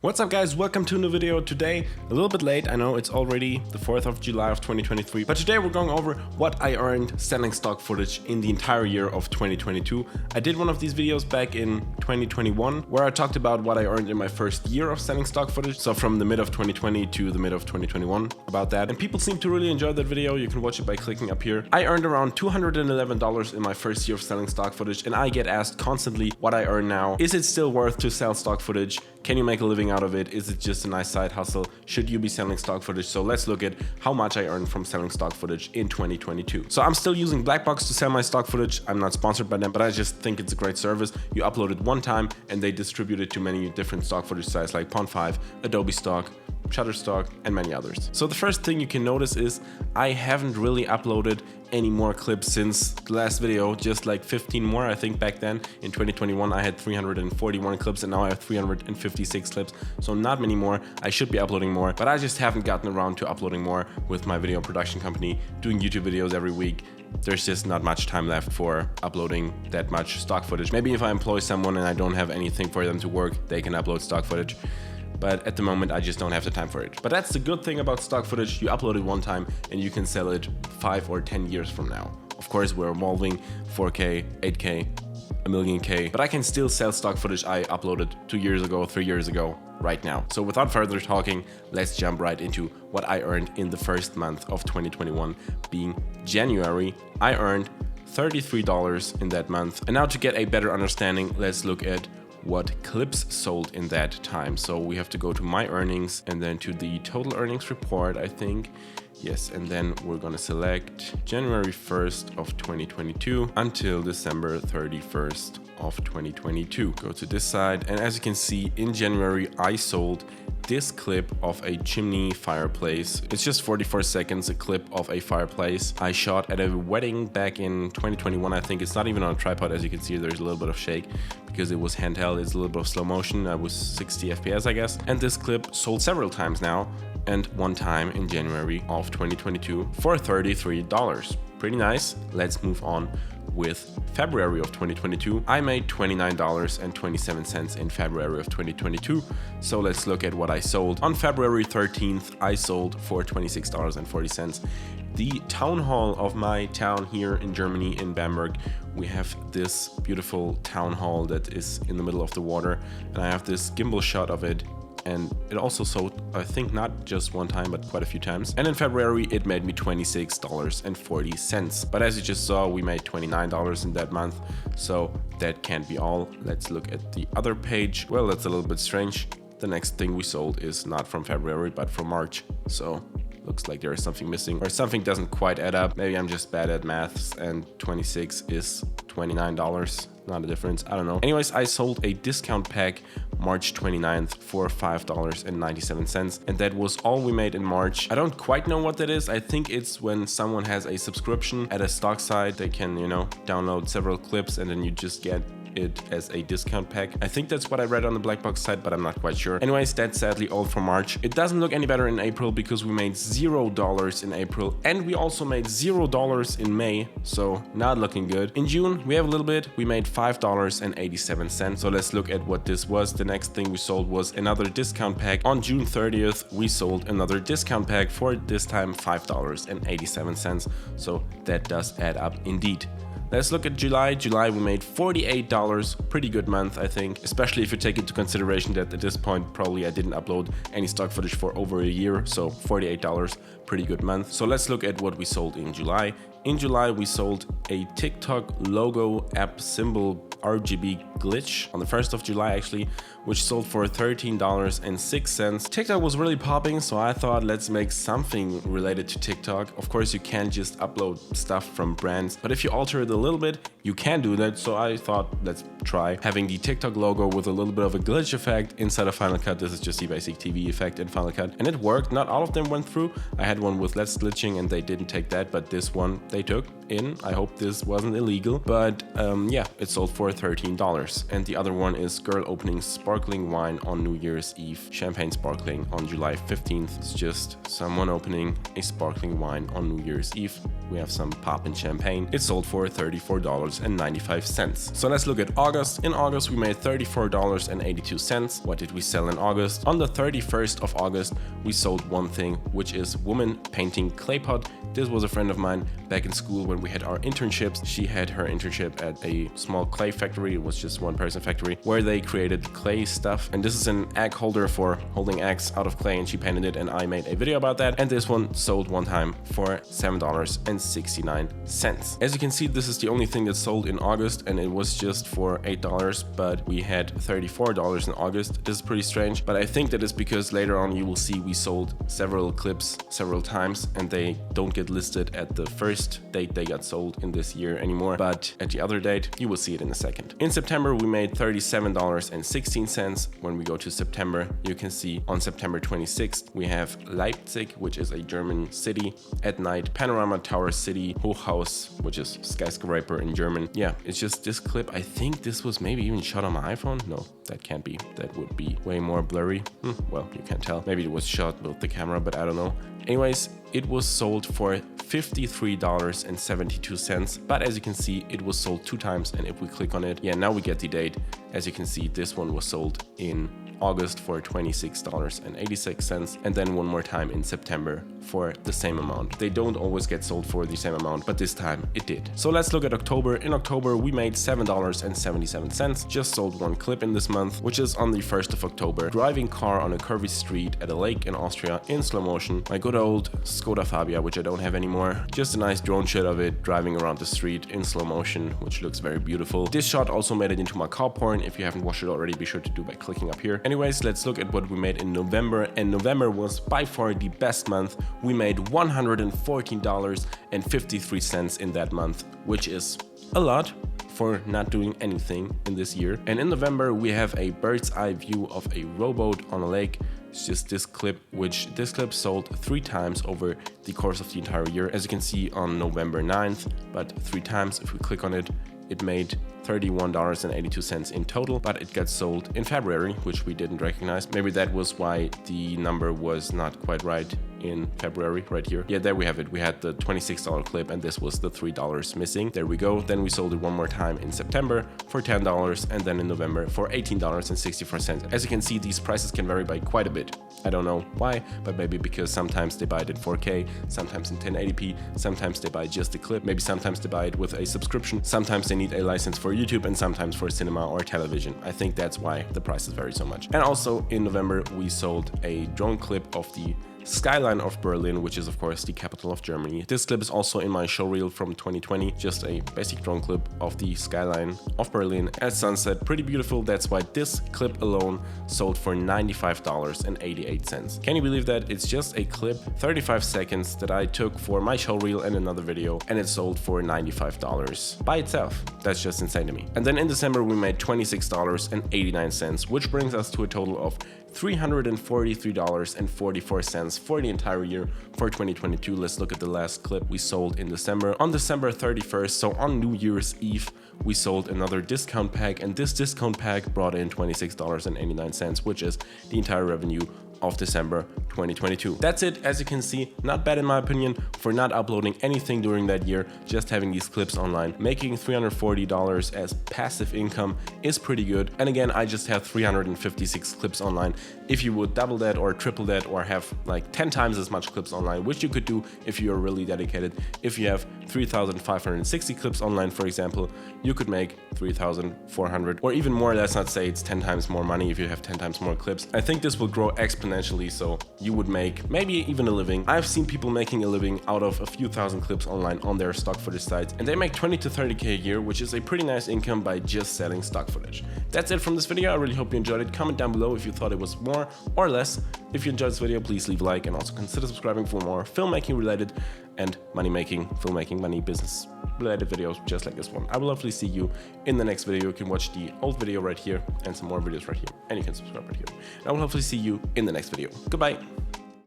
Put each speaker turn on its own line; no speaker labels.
What's up guys, welcome to a new video. Today, a little bit late, I know it's already the 4th of July of 2023, but today we're going over what I earned selling stock footage in the entire year of 2022. I did one of these videos back in 2021 where I talked about what I earned in my first year of selling stock footage, so from the mid of 2020 to the mid of 2021 about that, and people seem to really enjoy that video. You can watch it by clicking up here. I earned around $211 in my first year of selling stock footage, and I get asked constantly what I earn now. Is it still worth to sell stock footage? Can you make a living out of it? Is it just a nice side hustle? Should you be selling stock footage? So let's look at how much I earned from selling stock footage in 2022. So I'm still using BlackBox to sell my stock footage. I'm not sponsored by them, but I just think it's a great service. You upload it one time and they distribute it to many different stock footage sites like Pond5, Adobe Stock, Shutterstock, and many others. So the first thing you can notice is I haven't really uploaded any more clips since the last video, just like 15 more. I think back then in 2021 I had 341 clips and now I have 356 clips, so not many more. I should be uploading more, but I just haven't gotten around to uploading more with my video production company, doing YouTube videos every week. There's just not much time left for uploading that much stock footage. Maybe if I employ someone and I don't have anything for them to work, they can upload stock footage. But at the moment, I just don't have the time for it. But that's the good thing about stock footage. You upload it one time and you can sell it 5 or 10 years from now. Of course, we're evolving 4K, 8K, a million K, but I can still sell stock footage I uploaded 2 years ago, 3 years ago, right now. So without further talking, let's jump right into what I earned in the first month of 2021, being January. I earned $33 in that month. And now to get a better understanding, let's look at what clips sold in that time. So we have to go to my earnings and then to the total earnings report, I think. Yes, and then we're gonna select January 1st of 2022 until December 31st of 2022. Go to this side, and as you can see, in January I sold this clip of a chimney fireplace. It's just 44 seconds, a clip of a fireplace I shot at a wedding back in 2021. I think it's not even on a tripod. As you can see, there's a little bit of shake because it was handheld. It's a little bit of slow motion. I was 60 FPS, I guess. And this clip sold several times now, and one time in January of 2022 for $33. Pretty nice. Let's move on with February of 2022. I made $29.27 in February of 2022. So let's look at what I sold. On February 13th, I sold for $26.40. The town hall of my town here in Germany, in Bamberg. We have this beautiful town hall that is in the middle of the water, and I have this gimbal shot of it. And it also sold, I think, not just one time, but quite a few times. And in February, it made me $26.40. But as you just saw, we made $29 in that month. So that can't be all. Let's look at the other page. Well, that's a little bit strange. The next thing we sold is not from February, but from March. So looks like there is something missing, or something doesn't quite add up. Maybe I'm just bad at maths and 26 is $29. Not a difference, I don't know. Anyways, I sold a discount pack March 29th for $5.97, and that was all we made in March. I don't quite know what that is. I think it's when someone has a subscription at a stock site, they can, download several clips and then you just get it as a discount pack. I think that's what I read on the BlackBox site, but I'm not quite sure. Anyways, that's sadly all for March. It doesn't look any better in April because we made $0 in April, and we also made $0 in May, so not looking good. In June, we have a little bit. We made $5.87. So let's look at what this was. The next thing we sold was another discount pack. On June 30th, we sold another discount pack for this time $5.87. So that does add up indeed. Let's look at July. July, we made $48. Pretty good month, I think, especially if you take into consideration that at this point, probably I didn't upload any stock footage for over a year. So $48, pretty good month. So let's look at what we sold in July. In July, we sold a TikTok logo app symbol RGB glitch on the 1st of July, actually, which sold for $13.06. TikTok was really popping, so I thought let's make something related to TikTok. Of course, you can't just upload stuff from brands, but if you alter it a little bit, you can do that. So I thought let's try having the TikTok logo with a little bit of a glitch effect inside of Final Cut. This is just the basic TV effect in Final Cut, and it worked. Not all of them went through. I had one with less glitching and they didn't take that, but this one they took, in. I hope this wasn't illegal, but yeah, it sold for $13. And the other one is girl opening sparkling wine on New Year's Eve, champagne sparkling on July 15th. It's just someone opening a sparkling wine on New Year's Eve. We have some poppin' champagne. It sold for $34.95. So let's look at August. In August, we made $34.82. What did we sell in August? On the 31st of August, we sold one thing, which is woman painting clay pot. This was a friend of mine back in school when we had our internships. She had her internship at a small clay factory. It was just one person factory where they created clay stuff. And this is an egg holder for holding eggs out of clay, and she painted it, and I made a video about that. And this one sold one time for $7.69. As you can see, this is the only thing that sold in August, and it was just for $8, but we had $34 in August. This is pretty strange, but I think that is because later on you will see we sold several clips several times, and they don't get listed at the first date they got sold in this year anymore, but at the other date you will see it in a second. In September we made $37.16. When we go to September, you can see on September 26th we have Leipzig, which is a German city at night, Panorama Tower City, Hochhaus, which is skyscraper in German. Yeah, it's just this clip. I think this was maybe even shot on my iPhone. No, that can't be. That would be way more blurry. Well, you can't tell. Maybe it was shot with the camera, but I don't know. Anyways, it was sold for $53.72, but as you can see, it was sold 2 times, and if we click on it, yeah, now we get the date. As you can see, this one was sold in August for $26.86, and then one more time in September for the same amount. They don't always get sold for the same amount, but this time it did. So let's look at October. In October, we made $7.77. Just sold one clip in this month, which is on the 1st of October. Driving car on a curvy street at a lake in Austria in slow motion. My good old Skoda Fabia, which I don't have anymore. Just a nice drone shot of it driving around the street in slow motion, which looks very beautiful. This shot also made it into my car porn. If you haven't watched it already, be sure to do by clicking up here. Anyways, let's look at what we made in November, and November was by far the best month. We made $114.53 in that month, which is a lot for not doing anything in this year. And in November, we have a bird's eye view of a rowboat on a lake. It's just this clip, which this clip sold 3 times over the course of the entire year. As you can see on November 9th, but 3 times. If we click on it, it made $31.82 in total, but it got sold in February, which we didn't recognize. Maybe that was why the number was not quite right in February, right here. Yeah, there we have it. We had the $26 clip, and this was the $3 missing. There we go. Then we sold it one more time in September for $10, and then in November for $18.64. As you can see, these prices can vary by quite a bit. I don't know why, but maybe because sometimes they buy it in 4K, sometimes in 1080p, sometimes they buy just the clip, maybe sometimes they buy it with a subscription, sometimes they need a license for YouTube, and sometimes for cinema or television. I think that's why the prices vary so much. And also in November, we sold a drone clip of the skyline of Berlin, which is of course the capital of Germany. This clip is also in my showreel from 2020, just a basic drone clip of the skyline of Berlin at sunset. Pretty beautiful. That's why this clip alone sold for $95.88. Can you believe that? It's just a clip, 35 seconds, that I took for my showreel and another video, and it sold for $95 by itself. That's just insane to me. And then in December, we made $26.89, which brings us to a total of $343.44 for the entire year for 2022. Let's look at the last clip we sold in December. On December 31st, so on New Year's Eve, we sold another discount pack, and this discount pack brought in $26.89, which is the entire revenue of December 2022. That's it. As you can see, not bad in my opinion for not uploading anything during that year, just having these clips online. Making $340 as passive income is pretty good. And again, I just have 356 clips online. If you would double that or triple that or have like 10 times as much clips online, which you could do if you're really dedicated, if you have 3,560 clips online, for example, you could make 3,400 or even more. Let's not say it's 10 times more money if you have 10 times more clips. I think this will grow exponentially, so you would make maybe even a living. I've seen people making a living out of a few thousand clips online on their stock footage sites, and they make 20 to 30k a year, which is a pretty nice income by just selling stock footage. That's it from this video. I really hope you enjoyed it. Comment down below if you thought it was more or less. If you enjoyed this video, please leave a like and also consider subscribing for more filmmaking related and money making, filmmaking, money, business related videos just like this one. I will hopefully see you in the next video. You can watch the old video right here and some more videos right here, and you can subscribe right here. And I will hopefully see you in the next video. Goodbye.